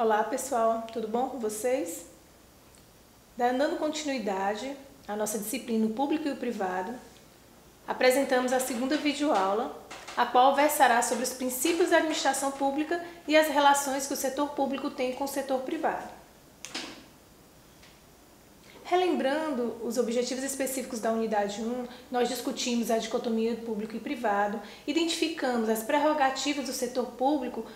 Olá pessoal, tudo bom com vocês? Dando continuidade à nossa disciplina o Público e o Privado, apresentamos a segunda videoaula, a qual versará sobre os princípios da administração pública e as relações que o setor público tem com o setor privado. Relembrando os objetivos específicos da unidade 1, nós discutimos a dicotomia público e privado, identificamos as prerrogativas do setor público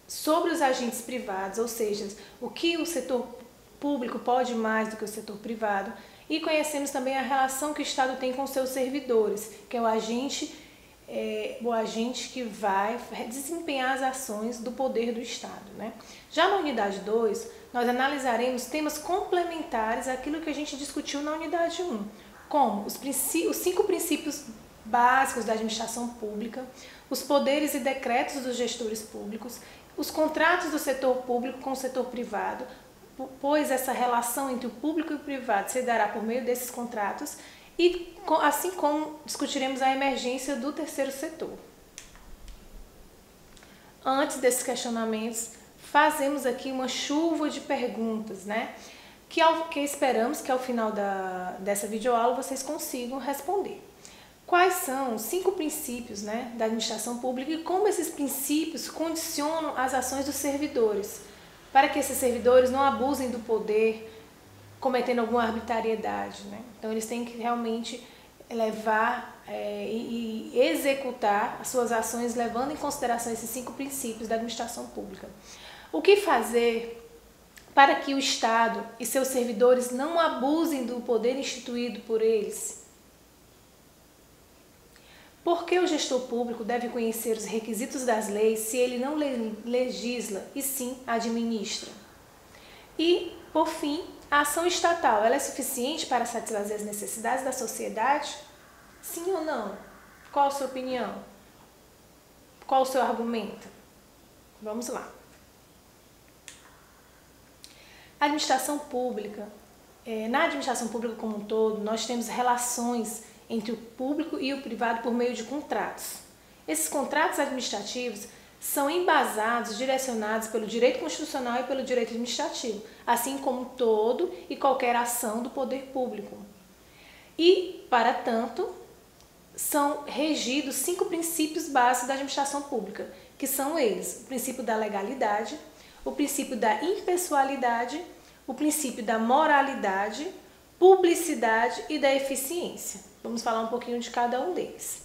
sobre os agentes privados, ou seja, o que o setor público pode mais do que o setor privado, e conhecemos também a relação que o Estado tem com seus servidores, que é o agente que vai desempenhar as ações do poder do Estado, né? Já na unidade 2, nós analisaremos temas complementares àquilo que a gente discutiu na unidade 1, como os 5 princípios básicos da administração pública, os poderes e decretos dos gestores públicos, os contratos do setor público com o setor privado, pois essa relação entre o público e o privado se dará por meio desses contratos, e assim como discutiremos a emergência do terceiro setor. Antes desses questionamentos, fazemos aqui uma chuva de perguntas, né? Que esperamos que ao final dessa videoaula vocês consigam responder. Quais são os 5 princípios, né, da administração pública e como esses princípios condicionam as ações dos servidores, para que esses servidores não abusem do poder, cometendo alguma arbitrariedade, né? Então eles têm que realmente levar e executar as suas ações levando em consideração esses 5 princípios da administração pública. O que fazer para que o Estado e seus servidores não abusem do poder instituído por eles? Por que o gestor público deve conhecer os requisitos das leis se ele não legisla e sim administra? E, por fim, a ação estatal, ela é suficiente para satisfazer as necessidades da sociedade? Sim ou não? Qual a sua opinião? Qual o seu argumento? Vamos lá. A administração pública, na administração pública como um todo, nós temos relações entre o público e o privado por meio de contratos. Esses contratos administrativos são embasados, direcionados pelo direito constitucional e pelo direito administrativo, assim como todo e qualquer ação do poder público. E, para tanto, são regidos 5 princípios básicos da administração pública, que são eles: o princípio da legalidade, o princípio da impessoalidade, o princípio da moralidade, publicidade e da eficiência. Vamos falar um pouquinho de cada um deles.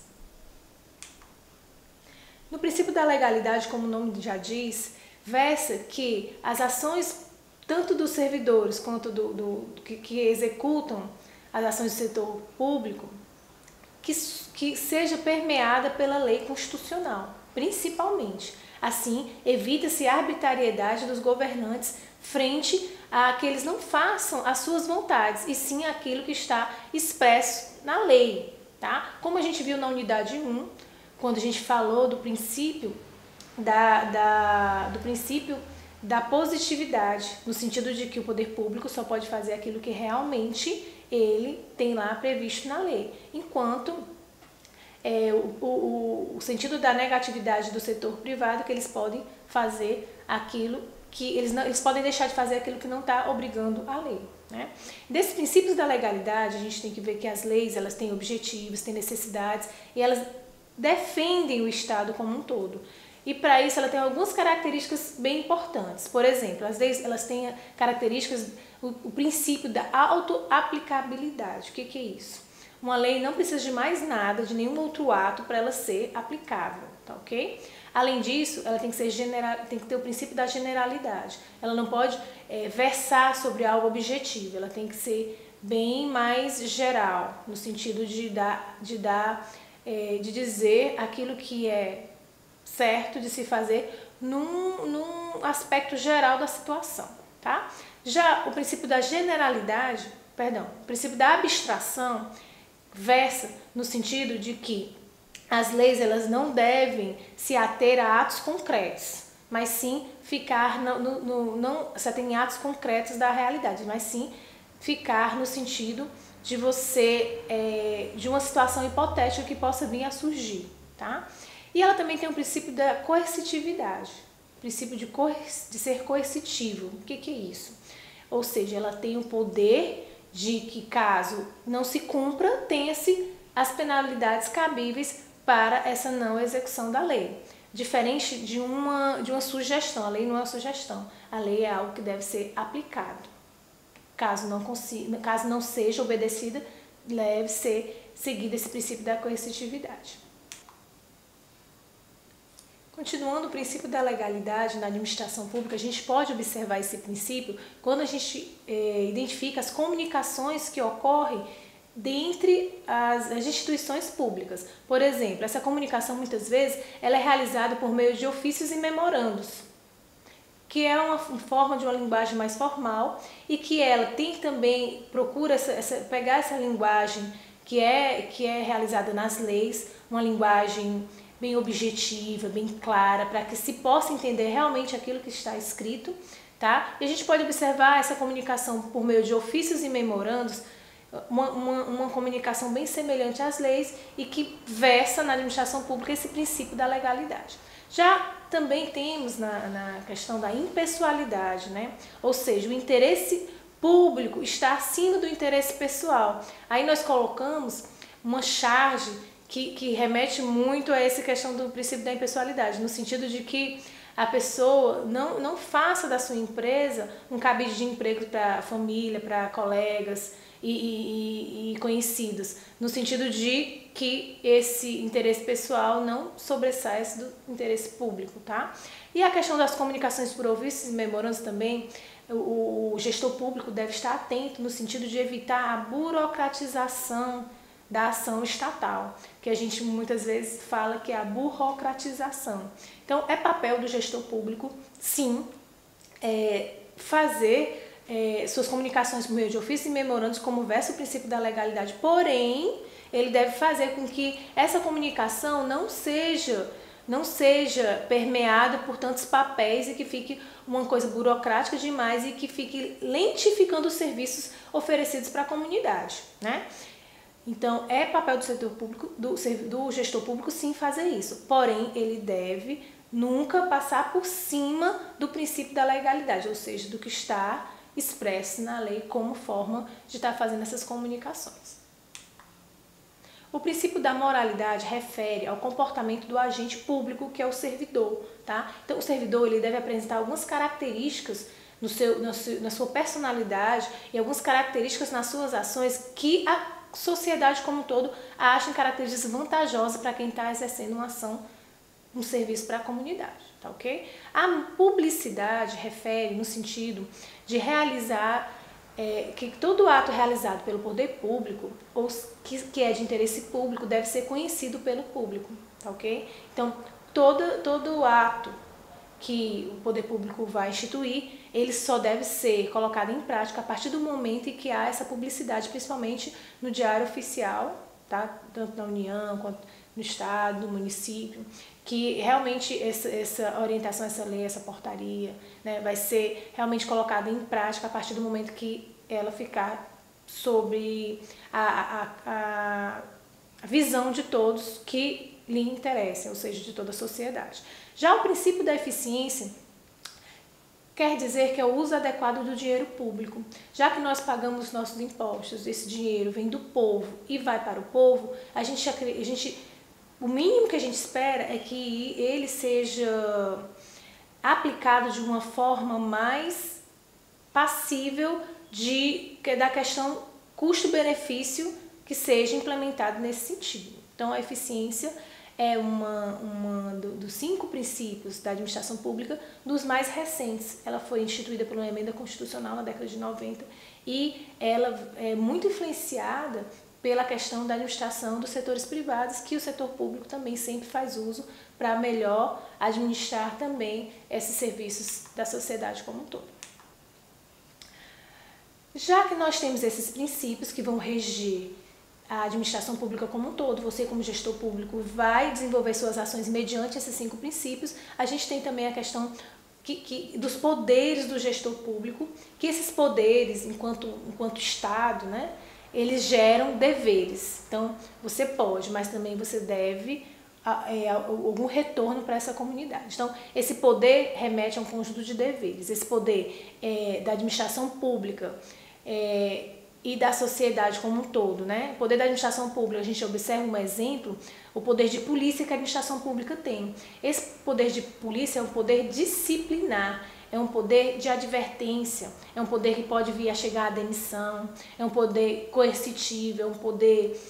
No princípio da legalidade, como o nome já diz, versa que as ações tanto dos servidores quanto que executam as ações do setor público, que seja permeada pela lei constitucional, principalmente. Assim, evita-se a arbitrariedade dos governantes frente a que eles não façam as suas vontades, e sim aquilo que está expresso na lei, tá? Como a gente viu na unidade 1, quando a gente falou do princípio da positividade, no sentido de que o poder público só pode fazer aquilo que realmente ele tem lá previsto na lei, enquanto o sentido da negatividade do setor privado, que eles podem fazer aquilo que eles podem deixar de fazer aquilo que não está obrigando a lei, né? Desses princípios da legalidade, a gente tem que ver que as leis, elas têm objetivos, têm necessidades, e elas defendem o Estado como um todo. E para isso ela tem algumas características bem importantes. Por exemplo, as leis, elas têm características, o princípio da autoaplicabilidade. O que é isso? Uma lei não precisa de mais nada, de nenhum outro ato para ela ser aplicável, tá ok? Além disso, ela tem que ter o princípio da generalidade. Ela não pode versar sobre algo objetivo, ela tem que ser bem mais geral, no sentido de dizer aquilo que é certo de se fazer num aspecto geral da situação, tá? Já o princípio da generalidade, o princípio da abstração versa no sentido de que as leis, elas não devem se ater a atos concretos, mas sim ficar não se ater em atos concretos da realidade, mas sim ficar no sentido de de uma situação hipotética que possa vir a surgir, tá? E ela também tem o princípio da coercitividade. princípio de ser coercitivo. O que é isso? Ou seja, ela tem o poder de que, caso não se cumpra, tenha-se as penalidades cabíveis para essa não execução da lei. Diferente de uma sugestão. A lei não é uma sugestão. A lei é algo que deve ser aplicado. Caso não seja obedecida, deve ser seguido esse princípio da coercitividade. Continuando o princípio da legalidade na administração pública, a gente pode observar esse princípio quando a gente identifica as comunicações que ocorrem dentre as instituições públicas. Por exemplo, essa comunicação muitas vezes ela é realizada por meio de ofícios e memorandos, que é uma forma de uma linguagem mais formal e que ela tem também, procura pegar essa linguagem que é realizada nas leis, uma linguagem bem objetiva, bem clara, para que se possa entender realmente aquilo que está escrito, tá? E a gente pode observar essa comunicação por meio de ofícios e memorandos, uma comunicação bem semelhante às leis e que versa na administração pública esse princípio da legalidade. Já também temos na questão da impessoalidade, né? Ou seja, o interesse público está acima do interesse pessoal. Aí nós colocamos uma charge que remete muito a essa questão do princípio da impessoalidade, no sentido de que a pessoa não faça da sua empresa um cabide de emprego para família, para colegas e conhecidos, no sentido de que esse interesse pessoal não sobressaia do interesse público, tá? E a questão das comunicações por ofícios e memorandos também, o gestor público deve estar atento no sentido de evitar a burocratização da ação estatal, que a gente muitas vezes fala que é a burocratização. Então, é papel do gestor público, sim, fazer suas comunicações por meio de ofícios e memorandos como versa o princípio da legalidade, porém, ele deve fazer com que essa comunicação não seja permeada por tantos papéis e que fique uma coisa burocrática demais e que fique lentificando os serviços oferecidos para a comunidade, né? Então, é papel do setor público, do gestor público, sim, fazer isso. Porém, ele deve nunca passar por cima do princípio da legalidade, ou seja, do que está expresso na lei como forma de estar fazendo essas comunicações. O princípio da moralidade refere ao comportamento do agente público, que é o servidor, tá? Então, o servidor ele deve apresentar algumas características na sua personalidade e algumas características nas suas ações que a sociedade como um todo acha características vantajosas para quem está exercendo uma ação, um serviço para a comunidade, tá ok? A publicidade refere no sentido de realizar, que todo ato realizado pelo poder público, ou que é de interesse público, deve ser conhecido pelo público, tá ok? Então, todo ato que o poder público vai instituir, ele só deve ser colocado em prática a partir do momento em que há essa publicidade, principalmente no diário oficial, tá? Tanto na União quanto no Estado, no município, que realmente essa orientação, essa lei, essa portaria, né, vai ser realmente colocada em prática a partir do momento que ela ficar sobre a visão de todos que lhe interessem, ou seja, de toda a sociedade. Já o princípio da eficiência quer dizer que é o uso adequado do dinheiro público. Já que nós pagamos nossos impostos, esse dinheiro vem do povo e vai para o povo, o mínimo que a gente espera é que ele seja aplicado de uma forma mais passível da questão custo-benefício que seja implementado nesse sentido. Então, a eficiência é dos 5 princípios da administração pública dos mais recentes. Ela foi instituída por uma emenda constitucional na década de 90 e ela é muito influenciada pela questão da administração dos setores privados, que o setor público também sempre faz uso para melhor administrar também esses serviços da sociedade como um todo. Já que nós temos esses princípios que vão reger a administração pública como um todo, você como gestor público vai desenvolver suas ações mediante esses 5 princípios, a gente tem também a questão dos poderes do gestor público, que esses poderes, enquanto Estado, né, eles geram deveres. Então, você pode, mas também você deve algum retorno para essa comunidade. Então, esse poder remete a um conjunto de deveres. Esse poder da administração pública e da sociedade como um todo, né? O poder da administração pública, a gente observa um exemplo, o poder de polícia que a administração pública tem. Esse poder de polícia é um poder disciplinar, é um poder de advertência, é um poder que pode vir a chegar à demissão, é um poder coercitivo, é um poder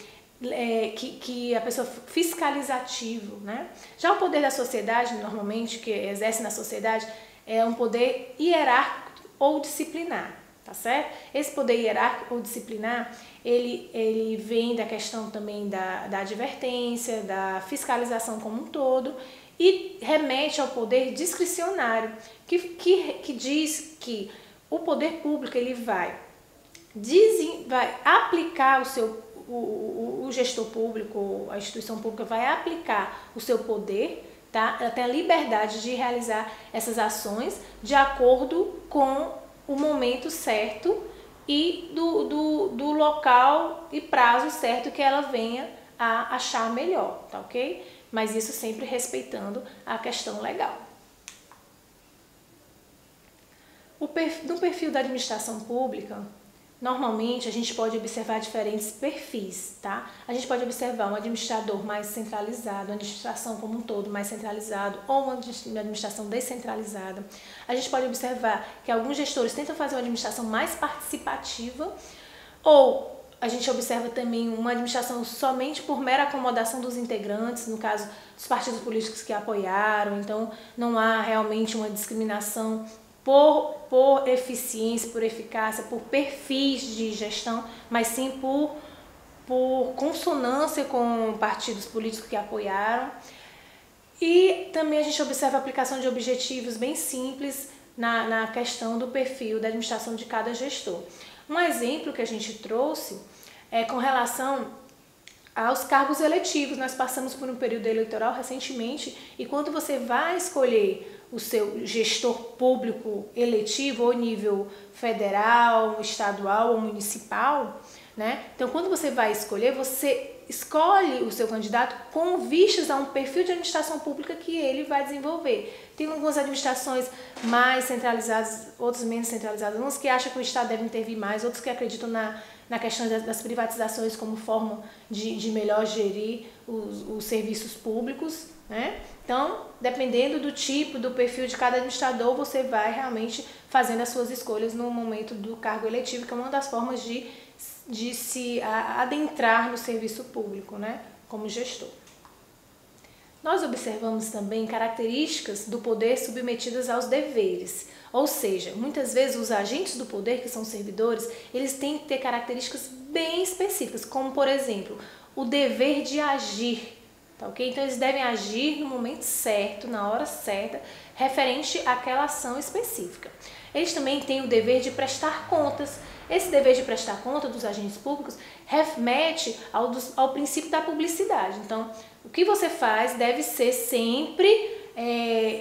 que a pessoa fiscalizativo, né? Já o poder da sociedade, normalmente, que exerce na sociedade, é um poder hierárquico ou disciplinar, tá certo? Esse poder hierárquico ou disciplinar, ele vem da questão também da advertência, da fiscalização como um todo, e remete ao poder discricionário, que diz que o poder público ele vai aplicar o gestor público, a instituição pública vai aplicar o seu poder, tá? Ela tem a liberdade de realizar essas ações de acordo com o momento certo e do local e prazo certo que ela venha a achar melhor, tá ok? Mas isso sempre respeitando a questão legal. No perfil da administração pública, normalmente a gente pode observar diferentes perfis, tá? A gente pode observar um administrador mais centralizado, uma administração como um todo mais centralizado, ou uma administração descentralizada. A gente pode observar que alguns gestores tentam fazer uma administração mais participativa, ou a gente observa também uma administração somente por mera acomodação dos integrantes, no caso dos partidos políticos que apoiaram, então não há realmente uma discriminação por eficiência, por eficácia, por perfis de gestão, mas sim por consonância com partidos políticos que apoiaram. E também a gente observa a aplicação de objetivos bem simples na questão do perfil da administração de cada gestor. Um exemplo que a gente trouxe é com relação aos cargos eletivos. Nós passamos por um período eleitoral recentemente e quando você vai escolher o seu gestor público eletivo, ou nível federal, estadual ou municipal, né? Então, quando você vai escolher, você escolhe o seu candidato com vistas a um perfil de administração pública que ele vai desenvolver. Tem algumas administrações mais centralizadas, outras menos centralizadas, uns que acham que o Estado deve intervir mais, outros que acreditam na questão das privatizações como forma de melhor gerir os serviços públicos, né? Então, dependendo do tipo, do perfil de cada administrador, você vai realmente fazendo as suas escolhas no momento do cargo eletivo, que é uma das formas de se adentrar no serviço público, né, como gestor. Nós observamos também características do poder submetidas aos deveres, ou seja, muitas vezes os agentes do poder, que são servidores, eles têm que ter características bem específicas, como por exemplo, o dever de agir. Tá, okay? Então eles devem agir no momento certo, na hora certa, referente àquela ação específica. Eles também têm o dever de prestar contas. Esse dever de prestar conta dos agentes públicos remete ao princípio da publicidade. Então, o que você faz deve ser sempre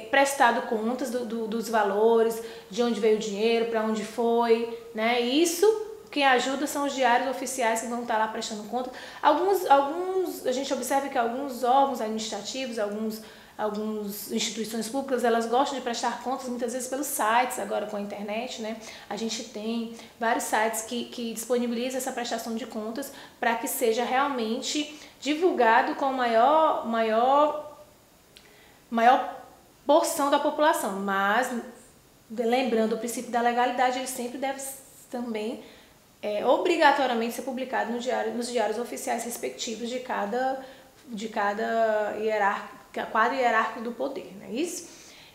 prestado contas dos valores, de onde veio o dinheiro, para onde foi, né? Isso quem ajuda são os diários oficiais que vão estar lá prestando conta. A gente observa que alguns órgãos administrativos, algumas instituições públicas, elas gostam de prestar contas muitas vezes pelos sites, agora com a internet, né? A gente tem vários sites que disponibilizam essa prestação de contas para que seja realmente divulgado com maior porção da população. Mas, lembrando o princípio da legalidade, ele sempre deve também obrigatoriamente ser publicado nos diários oficiais respectivos de cada quadro hierárquico do poder, não é isso?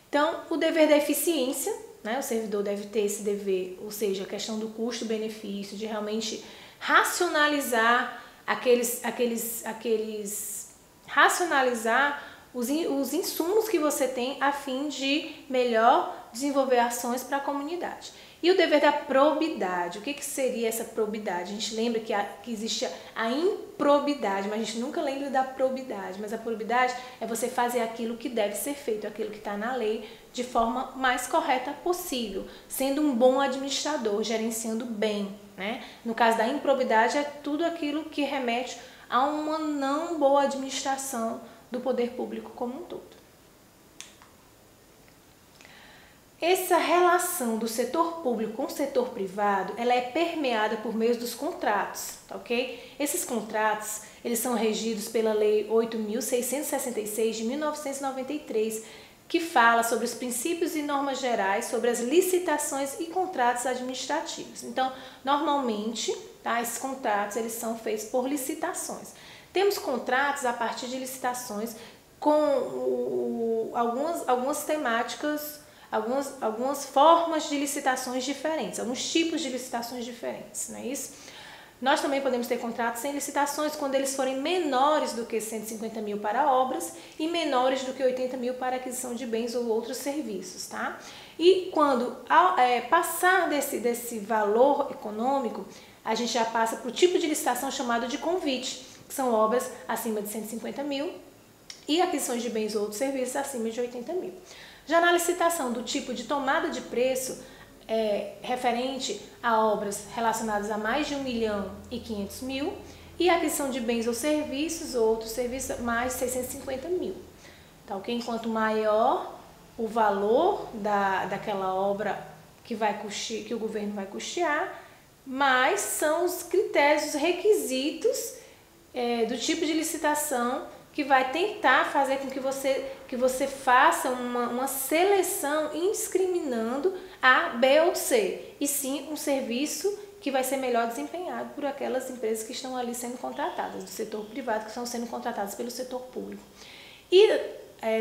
Então, o dever da eficiência, né? O servidor deve ter esse dever, ou seja, a questão do custo-benefício, de realmente racionalizar racionalizar os insumos que você tem a fim de melhor desenvolver ações para a comunidade. E o dever da probidade. O que seria essa probidade? A gente lembra que existe a improbidade, mas a gente nunca lembra da probidade. Mas a probidade é você fazer aquilo que deve ser feito, aquilo que está na lei, de forma mais correta possível, sendo um bom administrador, gerenciando bem, né? No caso da improbidade, é tudo aquilo que remete a uma não boa administração do poder público como um todo. Essa relação do setor público com o setor privado, ela é permeada por meio dos contratos, tá ok? Esses contratos, eles são regidos pela Lei 8.666 de 1993, que fala sobre os princípios e normas gerais sobre as licitações e contratos administrativos. Então, normalmente, tá, esses contratos, eles são feitos por licitações. Temos contratos a partir de licitações com algumas temáticas, algumas formas de licitações diferentes, alguns tipos de licitações diferentes, não é isso? Nós também podemos ter contratos sem licitações quando eles forem menores do que 150 mil para obras e menores do que 80 mil para aquisição de bens ou outros serviços, tá? E quando passar desse valor econômico, a gente já passa para o tipo de licitação chamado de convite, que são obras acima de 150 mil e aquisições de bens ou outros serviços acima de 80 mil. Já na licitação do tipo de tomada de preço, referente a obras relacionadas a mais de 1.500.000 e aquisição de bens ou outros serviços mais de 650 mil. Tá, ok? Enquanto maior o valor daquela obra que o governo vai custear, mais são os critérios, os requisitos do tipo de licitação que vai tentar fazer com que você faça uma seleção indiscriminando A, B ou C, e sim um serviço que vai ser melhor desempenhado por aquelas empresas que estão ali sendo contratadas, do setor privado, que estão sendo contratadas pelo setor público. E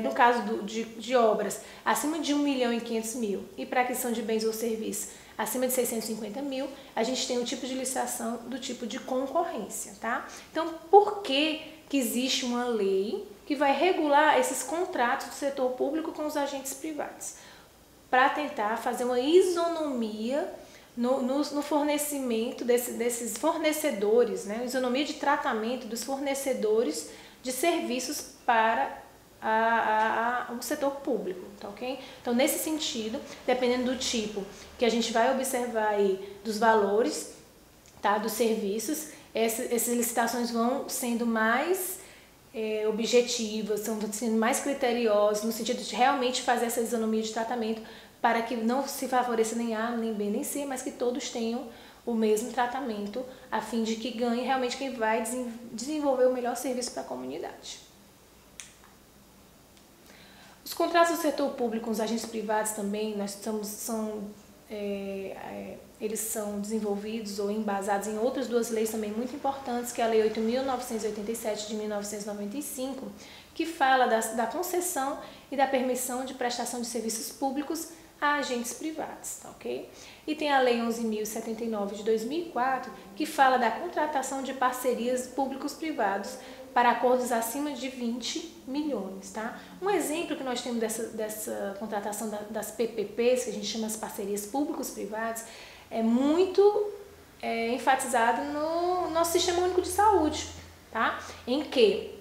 no caso de obras acima de 1.500.000 e para aquisição de bens ou serviços acima de 650 mil, a gente tem o tipo de licitação do tipo de concorrência, tá? Então, por que existe uma lei que vai regular esses contratos do setor público com os agentes privados? Para tentar fazer uma isonomia no fornecimento desses fornecedores, né? Isonomia de tratamento dos fornecedores de serviços para o setor público, tá ok? Então, nesse sentido, dependendo do tipo que a gente vai observar aí dos valores, tá, dos serviços, essas licitações vão sendo mais objetivas, vão sendo mais criteriosas, no sentido de realmente fazer essa isonomia de tratamento para que não se favoreça nem A, nem B, nem C, mas que todos tenham o mesmo tratamento, a fim de que ganhe realmente quem vai desenvolver o melhor serviço para a comunidade. Os contratos do setor público com os agentes privados também, eles são desenvolvidos ou embasados em outras duas leis também muito importantes, que é a Lei 8.987 de 1995, que fala da concessão e da permissão de prestação de serviços públicos a agentes privados, tá ok? E tem a Lei 11.079 de 2004, que fala da contratação de parcerias públicos-privados para acordos acima de 20 milhões, tá? Um exemplo que nós temos dessa contratação das PPPs, que a gente chama de parcerias públicos-privados, é muito enfatizado no nosso Sistema Único de Saúde, tá? Em que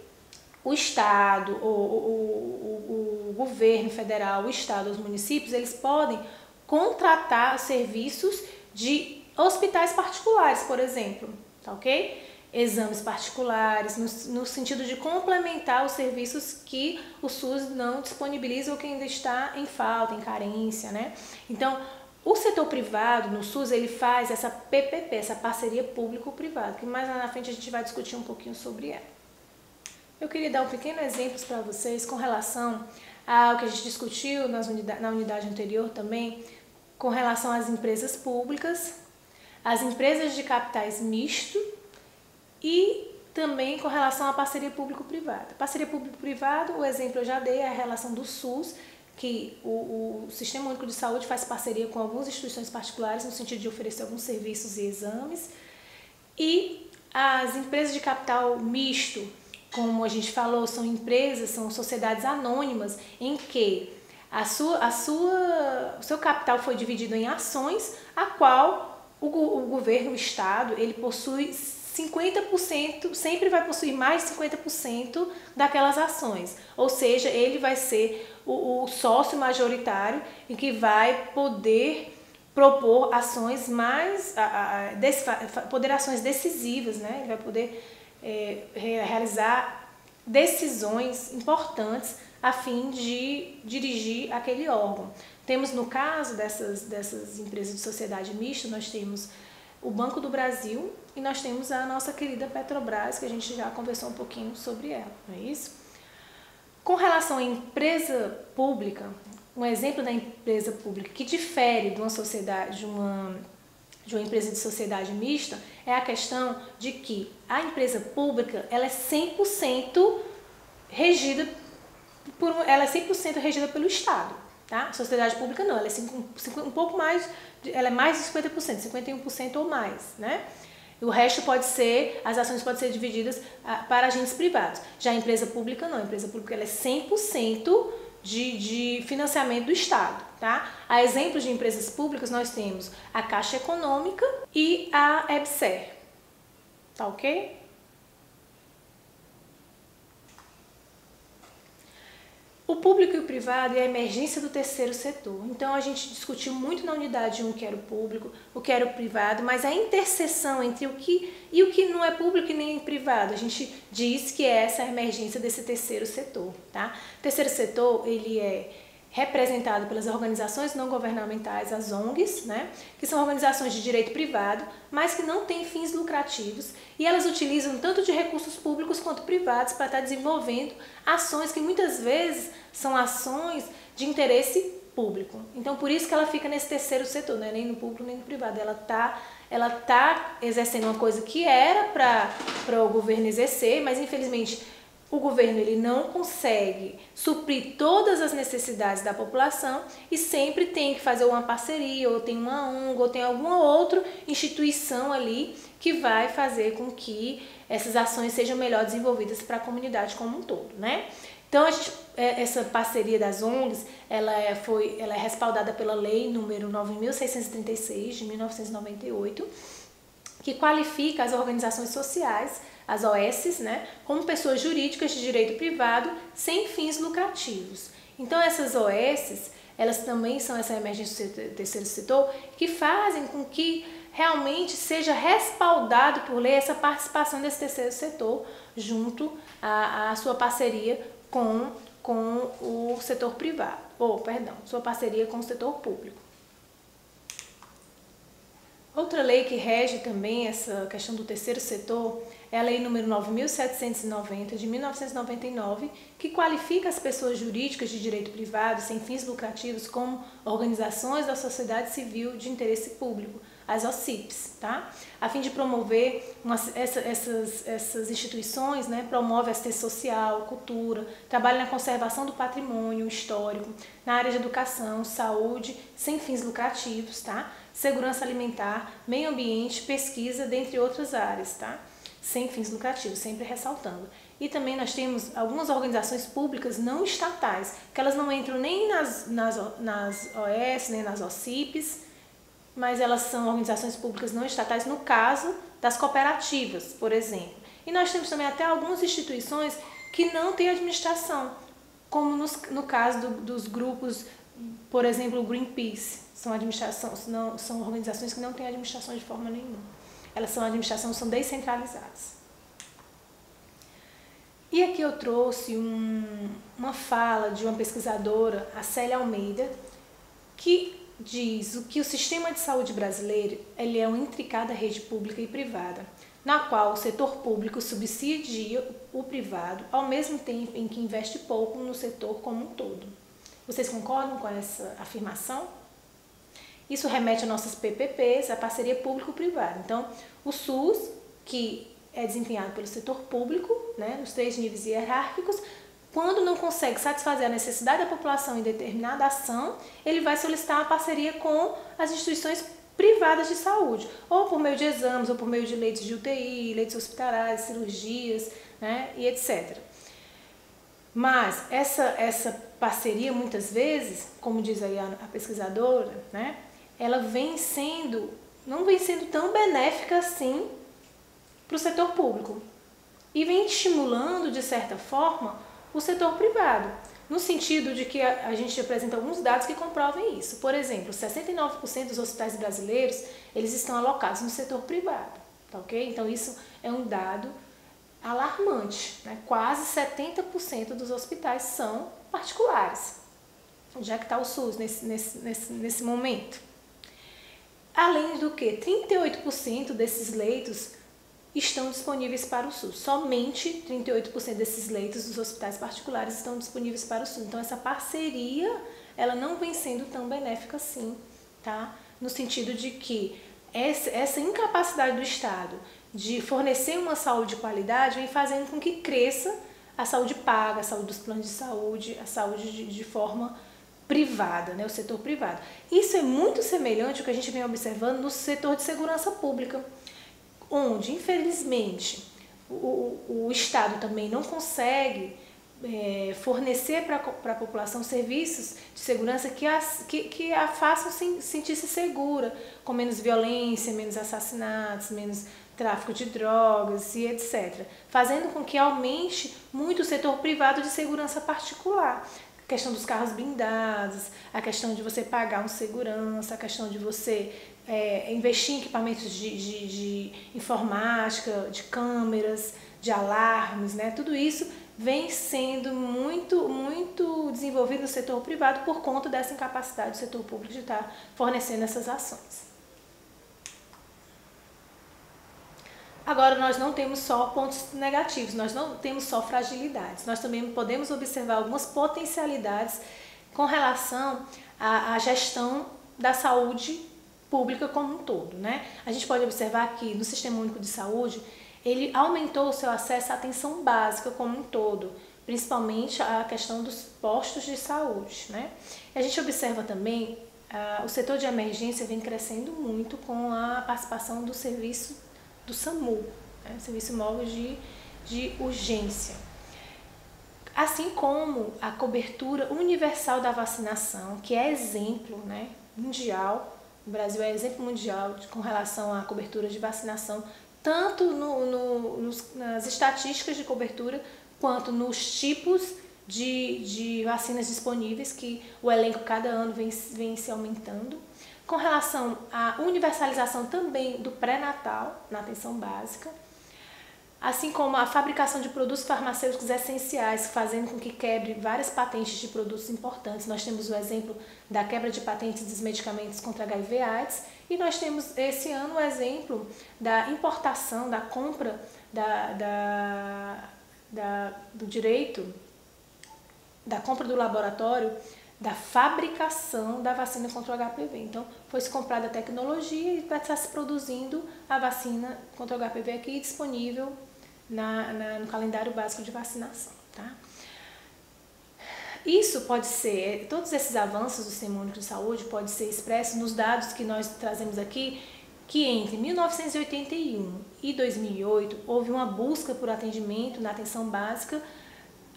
o Estado, o governo federal, o Estado, os municípios, eles podem contratar serviços de hospitais particulares, por exemplo, tá ok? Exames particulares, no sentido de complementar os serviços que o SUS não disponibiliza ou que ainda está em falta, em carência, né? Então, o setor privado, no SUS, ele faz essa PPP, essa parceria público-privada, que mais lá na frente a gente vai discutir um pouquinho sobre ela. Eu queria dar um pequeno exemplo para vocês com relação ao que a gente discutiu na unidade anterior também, com relação às empresas públicas, às empresas de capitais misto e também com relação à parceria público-privada. Parceria público-privada, o exemplo eu já dei, é a relação do SUS, que o Sistema Único de Saúde faz parceria com algumas instituições particulares no sentido de oferecer alguns serviços e exames. E as empresas de capital misto, como a gente falou, são empresas, são sociedades anônimas em que o seu capital foi dividido em ações, a qual o governo, o Estado, ele possui 50%, sempre vai possuir mais de 50% daquelas ações. Ou seja, ele vai ser o sócio majoritário e que vai poder propor ações ações decisivas, né? Ele vai poder realizar decisões importantes a fim de dirigir aquele órgão. Temos, no caso dessas empresas de sociedade mista, nós temos o Banco do Brasil e nós temos a nossa querida Petrobras, que a gente já conversou um pouquinho sobre ela, não é isso? Com relação à empresa pública, um exemplo da empresa pública que difere de uma sociedade, de uma empresa de sociedade mista, é a questão de que a empresa pública ela é 100% regida pelo Estado, tá? A sociedade pública não, ela é um pouco mais, ela é mais de 50%, 51% ou mais, né? O resto as ações podem ser divididas para agentes privados. Já a empresa pública não, a empresa pública ela é 100% de financiamento do Estado, tá? A exemplo de empresas públicas nós temos a Caixa Econômica e a EBSER, tá ok? O público e o privado e a emergência do terceiro setor. Então a gente discutiu muito na unidade 1 o que era o público, o que era o privado, mas a interseção entre o que não é público e nem privado, a gente diz que é essa emergência desse terceiro setor, tá? O terceiro setor, ele é representado pelas organizações não governamentais, as ONGs, né, que são organizações de direito privado, mas que não têm fins lucrativos e elas utilizam tanto de recursos públicos quanto privados para estar desenvolvendo ações que muitas vezes são ações de interesse público. Então, por isso que ela fica nesse terceiro setor, né, nem no público nem no privado. Ela tá exercendo uma coisa que era para o governo exercer, mas infelizmente o governo ele não consegue suprir todas as necessidades da população e sempre tem que fazer uma parceria, ou tem uma ONG, ou tem alguma outra instituição ali que vai fazer com que essas ações sejam melhor desenvolvidas para a comunidade como um todo, né? Então, essa parceria das ONGs, ela é respaldada pela Lei número 9.636, de 1998, que qualifica as organizações sociais, as OS, né, como pessoas jurídicas de direito privado sem fins lucrativos. Então, essas OS, elas também são essa emergência do terceiro setor, que fazem com que realmente seja respaldado por lei essa participação desse terceiro setor junto à sua parceria com o setor privado, sua parceria com o setor público. Outra lei que rege também essa questão do terceiro setor é a Lei número 9.790, de 1999, que qualifica as pessoas jurídicas de direito privado sem fins lucrativos como organizações da sociedade civil de interesse público, as OCIPs, tá? A fim de promover essas instituições, né, promove assistência social, cultura, trabalha na conservação do patrimônio histórico, na área de educação, saúde, sem fins lucrativos, tá? Segurança alimentar, meio ambiente, pesquisa, dentre outras áreas, tá? Sem fins lucrativos, sempre ressaltando. E também nós temos algumas organizações públicas não estatais, que elas não entram nem nas OS, nem nas OCIPs, mas elas são organizações públicas não estatais no caso das cooperativas, por exemplo. E nós temos também até algumas instituições que não têm administração, como no caso dos grupos, por exemplo, o Greenpeace. São organizações que não têm administração de forma nenhuma. Elas são descentralizadas. E aqui eu trouxe uma fala de uma pesquisadora, a Célia Almeida, que diz que o sistema de saúde brasileiro ele é uma intricada rede pública e privada, na qual o setor público subsidia o privado, ao mesmo tempo em que investe pouco no setor como um todo. Vocês concordam com essa afirmação? Isso remete a nossas PPPs, a parceria público-privada. Então, o SUS, que é desempenhado pelo setor público, né, nos 3 níveis hierárquicos, quando não consegue satisfazer a necessidade da população em determinada ação, ele vai solicitar uma parceria com as instituições privadas de saúde, ou por meio de exames, ou por meio de leitos de UTI, leitos hospitalares, cirurgias, né, e etc. Mas essa parceria, muitas vezes, como diz aí a pesquisadora, né, ela não vem sendo tão benéfica assim para o setor público e vem estimulando, de certa forma, o setor privado, no sentido de que a gente apresenta alguns dados que comprovem isso. Por exemplo, 69% dos hospitais brasileiros, eles estão alocados no setor privado, tá ok? Então, isso é um dado alarmante, né? Quase 70% dos hospitais são particulares. Onde é que está o SUS nesse momento? Além do que, 38% desses leitos estão disponíveis para o SUS. Somente 38% desses leitos dos hospitais particulares estão disponíveis para o SUS. Então, essa parceria, ela não vem sendo tão benéfica assim, tá? No sentido de que essa incapacidade do Estado de fornecer uma saúde de qualidade vem fazendo com que cresça a saúde paga, a saúde dos planos de saúde, a saúde de forma privada, né, o setor privado. Isso é muito semelhante ao que a gente vem observando no setor de segurança pública, onde, infelizmente, o Estado também não consegue fornecer para a população serviços de segurança que a façam sentir-se segura, com menos violência, menos assassinatos, menos tráfico de drogas e etc. Fazendo com que aumente muito o setor privado de segurança particular. A questão dos carros blindados, a questão de você pagar um segurança, a questão de você investir em equipamentos de informática, de câmeras, de alarmes, né? Tudo isso vem sendo muito desenvolvido no setor privado por conta dessa incapacidade do setor público de estar fornecendo essas ações. Agora, nós não temos só pontos negativos, nós não temos só fragilidades, nós também podemos observar algumas potencialidades com relação à gestão da saúde pública como um todo, né? A gente pode observar que no Sistema Único de Saúde, ele aumentou o seu acesso à atenção básica como um todo, principalmente a questão dos postos de saúde, né? E a gente observa também o setor de emergência vem crescendo muito com a participação do serviço do SAMU, né? Serviço Móvel de Urgência. Assim como a cobertura universal da vacinação, que é exemplo, né, mundial, o Brasil é exemplo mundial com relação à cobertura de vacinação, tanto nas estatísticas de cobertura, quanto nos tipos de vacinas disponíveis, que o elenco cada ano vem se aumentando. Com relação à universalização também do pré-natal na atenção básica, assim como a fabricação de produtos farmacêuticos essenciais, fazendo com que quebre várias patentes de produtos importantes. Nós temos o exemplo da quebra de patentes dos medicamentos contra HIV/AIDS, e nós temos esse ano o exemplo da importação, da compra do direito, da compra do laboratório, da fabricação da vacina contra o HPV. Então, foi-se comprada a tecnologia e vai estar se produzindo a vacina contra o HPV aqui disponível no calendário básico de vacinação, tá? Isso pode ser, todos esses avanços do Sistema Único de Saúde pode ser expresso nos dados que nós trazemos aqui, que entre 1981 e 2008 houve uma busca por atendimento na atenção básica,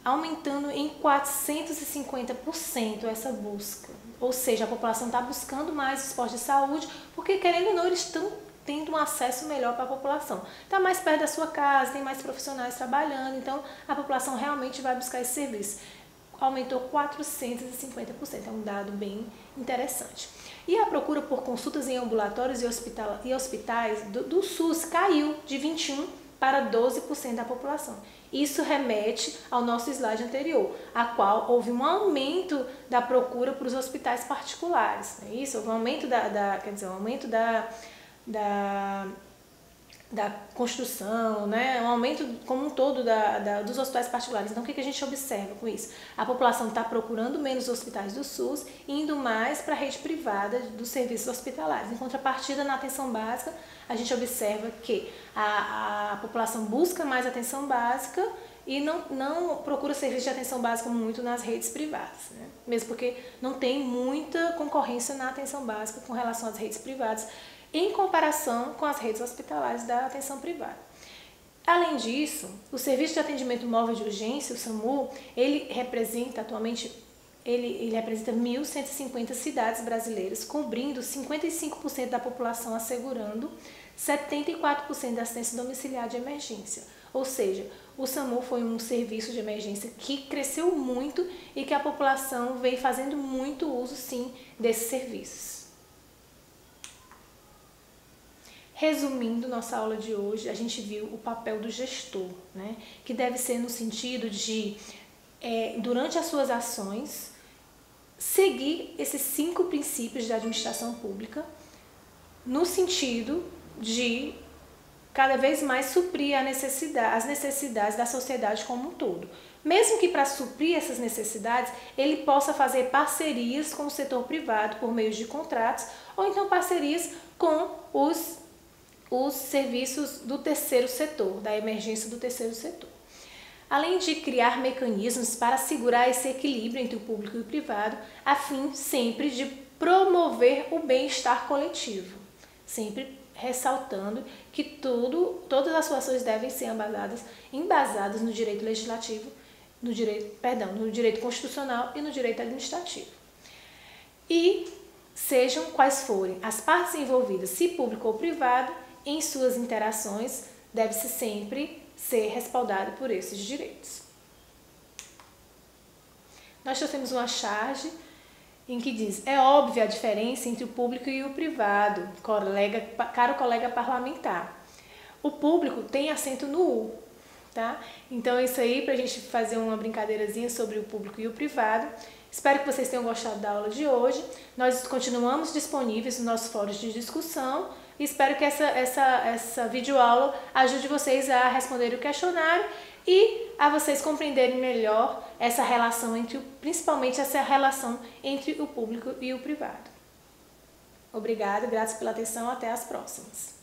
aumentando em 450% essa busca. Ou seja, a população está buscando mais os postos de saúde, porque, querendo ou não, eles estão tendo um acesso melhor para a população. Está mais perto da sua casa, tem mais profissionais trabalhando, então a população realmente vai buscar esse serviço. Aumentou 450%, é um dado bem interessante. E a procura por consultas em ambulatórios e hospitais do SUS caiu de 21% para 12% da população. Isso remete ao nosso slide anterior, a qual houve um aumento da procura para os hospitais particulares. Não é isso? Houve um aumento da construção, né? Um aumento como um todo dos hospitais particulares. Então, o que a gente observa com isso? A população está procurando menos hospitais do SUS e indo mais para a rede privada dos serviços hospitalares. Em contrapartida, na atenção básica, a gente observa que a população busca mais atenção básica e não procura serviço de atenção básica muito nas redes privadas, né? Mesmo porque não tem muita concorrência na atenção básica com relação às redes privadas, em comparação com as redes hospitalares da atenção privada. Além disso, o Serviço de Atendimento Móvel de Urgência, o SAMU, ele representa atualmente 1.150 cidades brasileiras, cobrindo 55% da população, assegurando 74% da assistência domiciliar de emergência. Ou seja, o SAMU foi um serviço de emergência que cresceu muito e que a população vem fazendo muito uso, sim, desses serviços. Resumindo nossa aula de hoje, a gente viu o papel do gestor, né? Que deve ser no sentido de, durante as suas ações, seguir esses 5 princípios da administração pública, no sentido de cada vez mais suprir as necessidades da sociedade como um todo. Mesmo que para suprir essas necessidades, ele possa fazer parcerias com o setor privado por meio de contratos, ou então parcerias com os serviços do terceiro setor, da emergência do terceiro setor. Além de criar mecanismos para assegurar esse equilíbrio entre o público e o privado, a fim sempre de promover o bem-estar coletivo, sempre ressaltando que todas as suas ações devem ser embasadas no direito legislativo, no direito constitucional e no direito administrativo. E sejam quais forem as partes envolvidas, se público ou privado, em suas interações, deve-se sempre ser respaldado por esses direitos. Nós trouxemos uma charge em que diz: é óbvia a diferença entre o público e o privado, caro colega parlamentar. O público tem acento no U, tá? Então é isso aí, para a gente fazer uma brincadeirazinha sobre o público e o privado. Espero que vocês tenham gostado da aula de hoje. Nós continuamos disponíveis nos nossos fóruns de discussão e espero que essa videoaula ajude vocês a responder o questionário e a vocês compreenderem melhor essa relação principalmente essa relação entre o público e o privado. Obrigada, graças pela atenção, até as próximas.